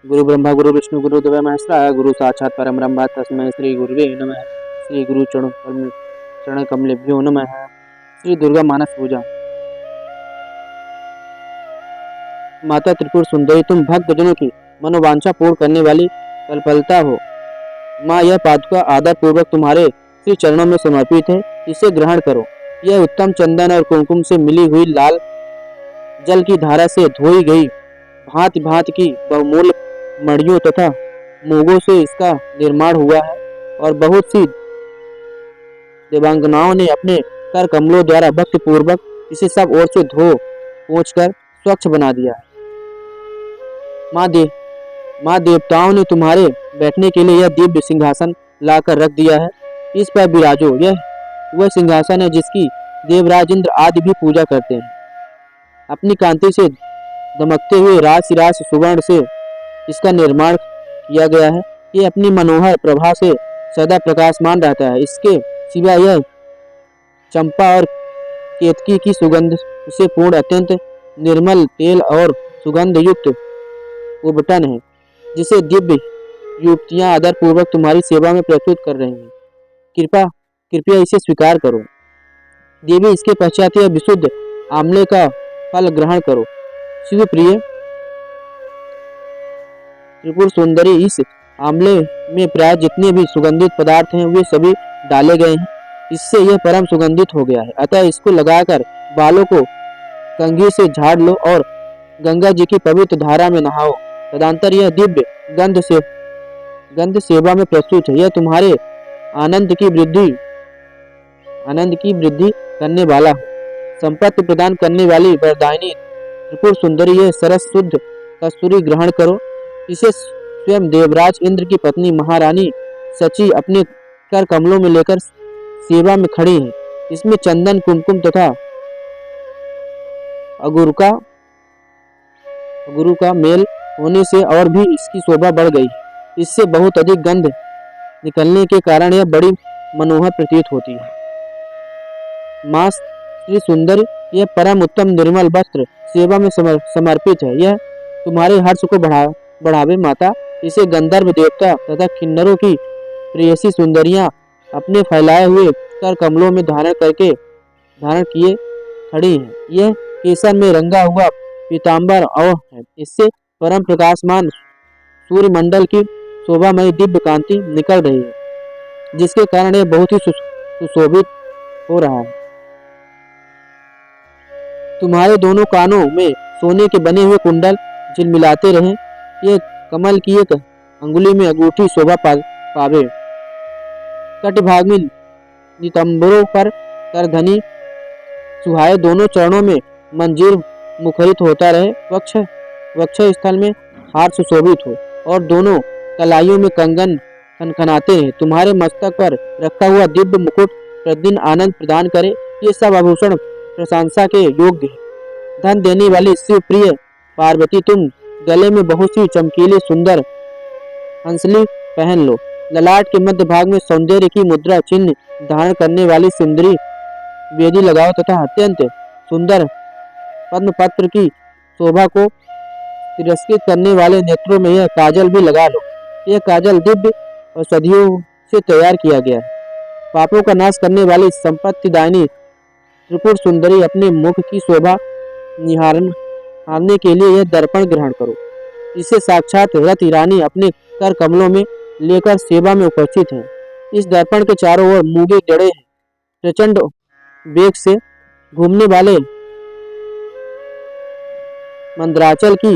गुरु ब्रह्मा गुरु विष्णु गुरुदेव महेश्वरा गुरु साक्षात् परम ब्रह्म तस्मै श्री गुरुवे नमः। श्री गुरु चरण कमलेभ्यो नमः। श्री दुर्गा मानस पूजा। माता त्रिपुर सुंदरी, तुम भक्त जनों की मनोवांछा पूर्ण करने वाली कल्पलता हो। माँ, यह पादुका आदर पूर्वक तुम्हारे श्री चरणों में समर्पित है, इसे ग्रहण करो। यह उत्तम चंदन और कुमकुम से मिली हुई लाल जल की धारा से धोई गई भांति भांति की बहुमूल्य मणियों तथा मोगों से इसका निर्माण हुआ है और बहुत सी देवांगनाओं ने अपने कर कमलों द्वारा भक्ति पूर्वक इसे सब ओर से धो पोंछ कर स्वच्छ बना दिया है। माँ देवताओं ने तुम्हारे बैठने के लिए यह दिव्य सिंहासन लाकर रख दिया है, इस पर विराजो। यह वह सिंहासन है जिसकी देवराज इंद्र आदि भी पूजा करते हैं। अपनी कांति से दमकते हुए राशि राशि सुवर्ण से इसका निर्माण किया गया है। ये अपनी मनोहर प्रभा से सदा प्रकाशमान रहता है। इसके सिवा यह चंपा और केतकी की सुगंध से पूर्ण अत्यंत निर्मल तेल और सुगंध युक्त उबटन है, जिसे दिव्य युवतियां आदर पूर्वक तुम्हारी सेवा में प्रस्तुत कर रही हैं। कृपया इसे स्वीकार करो। देवी, इसके पश्चात यह विशुद्ध आमले का फल ग्रहण करो। शिव प्रिय त्रिपुर सुंदरी, इस आमले में प्राय जितने भी सुगंधित पदार्थ हैं वे सभी डाले गए हैं। इससे यह परम सुगंधित हो गया है। अतः इसको लगाकर बालों को कंघी से झाड़ लो और गंगा जी की पवित्र धारा में नहाओ। तदंतर यह दिव्य गंध सेवा में प्रस्तुत है। यह तुम्हारे आनंद की वृद्धि करने वाला हो। संपत्ति प्रदान करने वाली वरदायिनी त्रिपुर सुंदरी, यह सरस शुद्ध कस्तूरी ग्रहण करो। इसे स्वयं देवराज इंद्र की पत्नी महारानी सची अपने कर कमलों में लेकर सेवा में खड़ी है। इसमें चंदन, कुमकुम तथा अगुरु का मेल होने से और भी इसकी शोभा बढ़ गई। इससे बहुत अधिक गंध निकलने के कारण यह बड़ी मनोहर प्रतीत होती है। माँ श्री सुंदर, यह परम उत्तम निर्मल वस्त्र सेवा में समर्पित है। यह तुम्हारे हर्ष को बढ़ावे। माता, इसे गंधर्व देवता तथा किन्नरों की प्रेयसी सुंदरियां अपने फैलाए हुए कर कमलों में धारण किए खड़ी हैं। यह केसर में रंगा हुआ पीतांबर और है। इससे परम प्रकाशमान सूर्य मंडल की शोभामयी दिव्य कांति निकल रही है, जिसके कारण यह बहुत ही सुशोभित हो रहा है। तुम्हारे दोनों कानों में सोने के बने हुए कुंडल झिलमिलाते रहे। ये कमल की एक अंगुली में अंगूठी शोभा पावे। तटभाग में नितंबरों पर करधनी सुहाए। दोनों चरणों में मंजीर मुखरित होता रहे। वक्ष स्थल में हार सुशोभित हो और दोनों कलाइयों में कंगन खनखनाते रहे। तुम्हारे मस्तक पर रखा हुआ दिव्य मुकुट प्रतिदिन आनंद प्रदान करे। ये सब आभूषण प्रशंसा के योग्य है। धन देने वाली शिव प्रिय पार्वती, तुम गले में बहुत सी चमकीली सुंदर हंसली पहन लो। ललाट के मध्य भाग में सौंदर्य की मुद्रा चिन्ह धारण करने वाली सुंदरी बेदी लगाओ तथा अत्यंत सुंदर पद्मपत्र की शोभा को तिरस्कृत करने वाले नेत्रों में यह काजल भी लगा लो। यह काजल दिव्य और सदियों से तैयार किया गया है। पापों का नाश करने वाली संपत्तिदायिनी त्रिपुर सुंदरी, अपने मुख की शोभा निहारने के लिए यह दर्पण ग्रहण करो। इसे साक्षात रथ रानी अपने कर कमलों में लेकर सेवा में उपस्थित है। इस दर्पण के चारों ओर मूंगे जड़े हैं। प्रचंड वेग से घूमने वाले मंदराचल की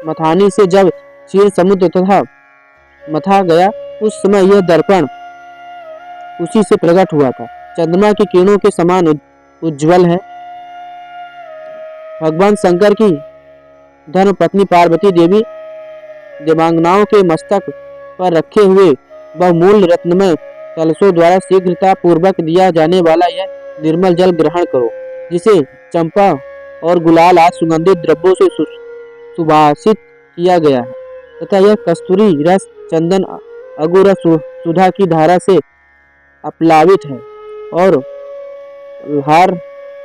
मथानी से जब क्षीर समुद्र तथा मथा गया, उस समय यह दर्पण उसी से प्रकट हुआ था। चंद्रमा की किरणों के समान उज्जवल है। भगवान शंकर की धर्म पत्नी पार्वती देवी देवांगनाओं के मस्तक पर रखे हुए बहुमूल्य रत्नमय कलशों द्वारा शीघ्रता पूर्वक दिया जाने वाला यह निर्मल जल ग्रहण करो, जिसे चंपा और गुलाल आदि सुगंधित द्रव्यों से सुभाषित किया गया है तथा यह कस्तूरी रस, चंदन, अगुर सुधा की धारा से अपलावित है और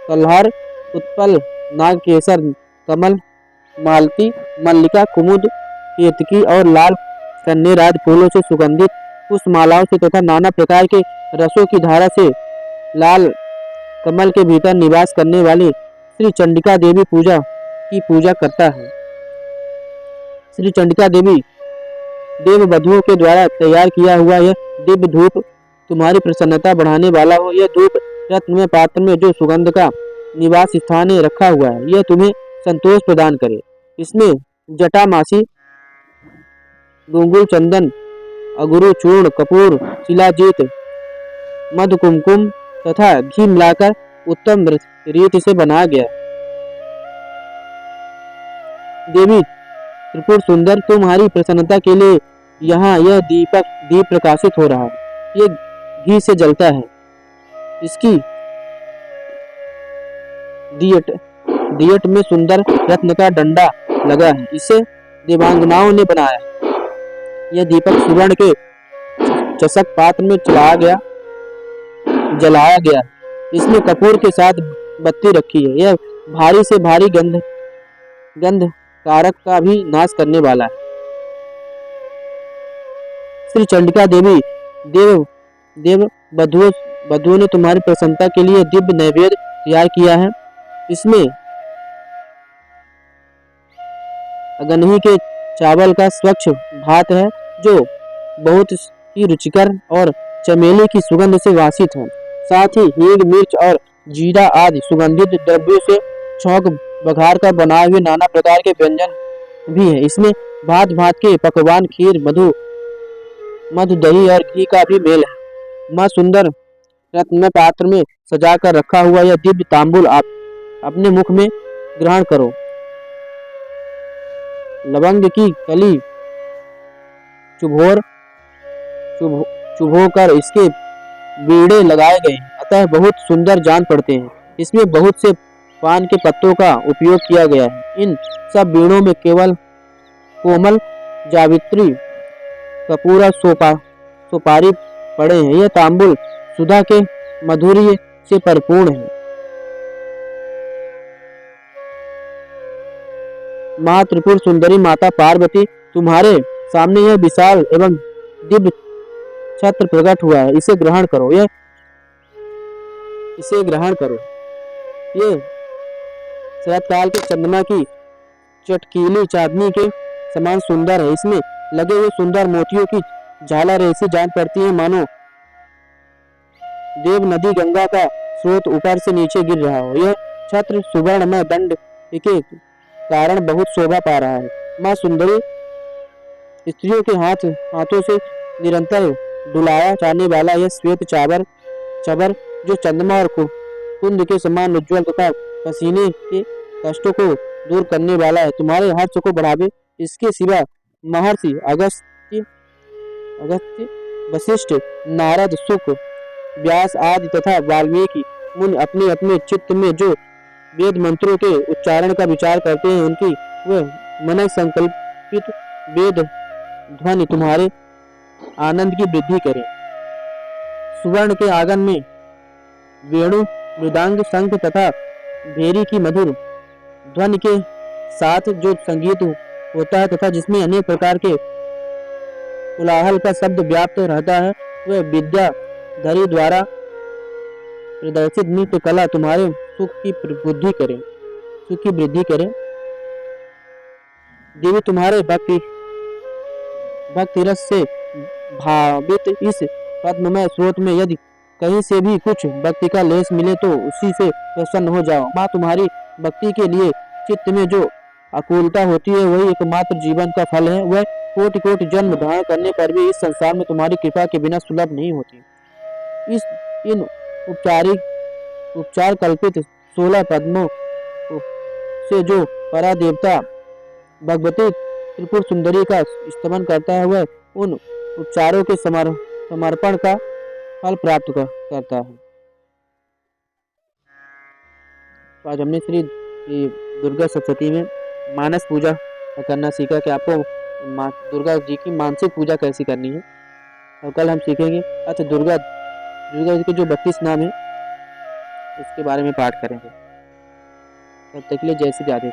कल्हार, उत्पल, नागकेसर, कमल, मालती, मल्लिका, कुमुद, केतकी और लाल कन्नेराज फूलों से सुगंधित पुष्पमालाओं से तथा नाना प्रकार के रसों की धारा से लाल कमल के भीतर निवास करने वाली श्री चंडिका देवी की पूजा करता है। श्री चंडिका देवी देव वधुओं के द्वारा तैयार किया हुआ यह दिव्य धूप तुम्हारी प्रसन्नता बढ़ाने वाला हो। यह धूप रत्न में पात्र में जो सुगंध का निवास स्थान रखा हुआ है, यह तुम्हें संतोष प्रदान करे। इसमें जटामासी, गुंगुल, चंदन, अगुरु चूर्ण, कपूर, शिलाजीत, मधु, कुमकुम तथा घी मिलाकर उत्तम रीति से बनाया गया। देवी त्रिपुर सुंदर, तुम्हारी प्रसन्नता के लिए यहाँ यह दीप प्रकाशित हो रहा है। ये घी से जलता है। इसकी दियट में सुंदर रत्न का डंडा लगा है। इसे देवांगनाओं ने बनाया। यह दीपक सुवर्ण के चषक पात्र में जलाया गया। इसमें कपूर के साथ बत्ती रखी है। यह भारी से भारी गंध कारक का भी नाश करने वाला है। श्री चंडिका देवी देव वधुओं ने तुम्हारी प्रसन्नता के लिए दिव्य नैवेद्य तैयार किया है। इसमें अगन्ही के चावल का स्वच्छ भात है, जो बहुत ही रुचिकर और चमेली की सुगंध से वासित है। साथ ही हींग, मिर्च और जीरा आदि सुगंधित द्रव्यों से छौंक बघार कर बनाए हुए नाना प्रकार के व्यंजन भी है। इसमें भांत भांत के पकवान, खीर, मधु, दही और घी का भी मेल है। मां सुंदर रत्न पात्र में सजा कर रखा हुआ यह दिव्य तांबूल आप अपने मुख में ग्रहण करो। लवंग की कली चुभोकर इसके बीड़े लगाए गए, अतः बहुत सुंदर जान पड़ते हैं। इसमें बहुत से पान के पत्तों का उपयोग किया गया है। इन सब बीड़ों में केवल कोमल जावित्री, कपूरा, सुपारी पड़े हैं। यह तांबूल सुधा के माधुर्य से परिपूर्ण है। मां त्रिपुर सुंदरी माता पार्वती, तुम्हारे सामने यह विशाल एवं दिव्य छत्र प्रकट हुआ है। इसे ग्रहण करो। ये शरतकाल के चंद्रमा की चटकीली चांदनी के समान सुंदर है। इसमें लगे हुए सुंदर मोतियों की झालर ऐसी जान पड़ती है मानो देव नदी गंगा का स्रोत ऊपर से नीचे गिर रहा हो। यह छत्र सुवर्ण में दंड के कारण बहुत शोभा पा रहा है। मां सुंदरी स्त्रियों के हाथों से निरंतर डुलाया जाने वाला यह श्वेत चबर जो चंद्रमा और कुंद के समान उज्ज्वल तथा पसीने के कष्टों को दूर करने वाला है, तुम्हारे हर्ष को बढ़ावे। इसके सिवा महर्षि अगस्त्य, वशिष्ठ, नारद, शुक, व्यास आदि तथा वाल्मीकि मुनि अपने अपने चित्त में जो वेद मंत्रों के उच्चारण का विचार करते हैं, उनकी वह मन संकल्पित वेद ध्वनि तुम्हारे आनंद की वृद्धि करे। सुवर्ण के आंगन में वेणु, मृदंग, शंख तथा भेरी की मधुर ध्वनि के साथ जो संगीत होता है तथा जिसमें अनेक प्रकार के कोलाहल का शब्द व्याप्त रहता है, वह विद्याधरी द्वारा प्रदर्शित नृत्य कला तुम्हारे सुख की वृद्धि करे। देवी तुम्हारे भक्ति रस से भावित इस पद्ममय स्रोत में यदि कहीं से भी कुछ भक्ति का लेस मिले तो उसी से प्रसन्न हो जाओ। माँ तुम्हारी भक्ति के लिए चित्त में जो आकुलता होती है, वही एकमात्र जीवन का फल है। वह कोटि कोटि जन्म धारण करने पर भी इस संसार में तुम्हारी कृपा के बिना सुलभ नहीं होती। इन उपचार कल्पित 16 पद्मों से जो परा देवता भगवती त्रिपुर सुंदरी का स्तमन करता है, वह उन उपचारों के समर्पण का फल प्राप्त करता है। तो आज हमने श्री दुर्गा सप्तशती में मानस पूजा करना सीखा कि आपको दुर्गा जी की मानसिक पूजा कैसी करनी है। और कल हम सीखेंगे अच्छा दुर्गा जी के जो 32 नाम है उसके बारे में पाठ करेंगे। तब तक के लिए जय श्री राधे।